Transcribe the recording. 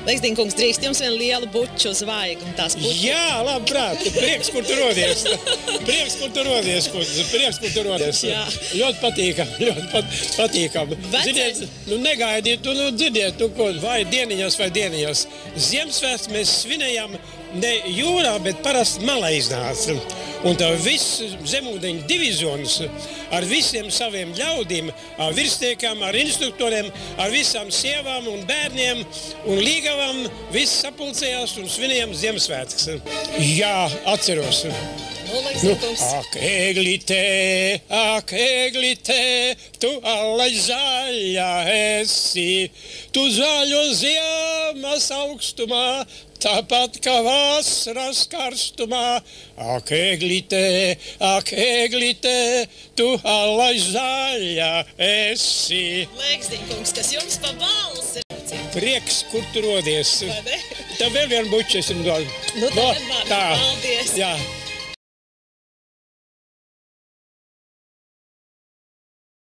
Leksdīnkungs, drīkst jums vienu lielu buču zvaigli un tās puķi. Jā, labprāt, prieks, kur tu rodies. Prieks, kur tu rodies, kundze, prieks, kur tu rodies. Jā. Ļoti patīkam. Ziniet, negaidiet, dzirdiet, vai dieniņas. Ziemassvētkus mēs svinējām ne jūrā, bet parasti malā iznāca. Un tā viss zemūdeņu divizionis ar visiem saviem ļaudīm, ar virsniekām, ar instruktoriem, ar visām sievām un bērniem un līgavām, viss sapulcējās un svinējām Ziemassvētkus. Jā, atceros. Ak, eglite, tu alai zaļā esi, tu zaļo ziemas augstumā, tāpat kā vasaras karstumā. Ak, eglite, tu alai zaļā esi. Leksdīnkungs, kas jums pa balsi? Prieks, kur tu rodies. Tā vēl vienu buču es jums dodu. Tā, paldies. Jā.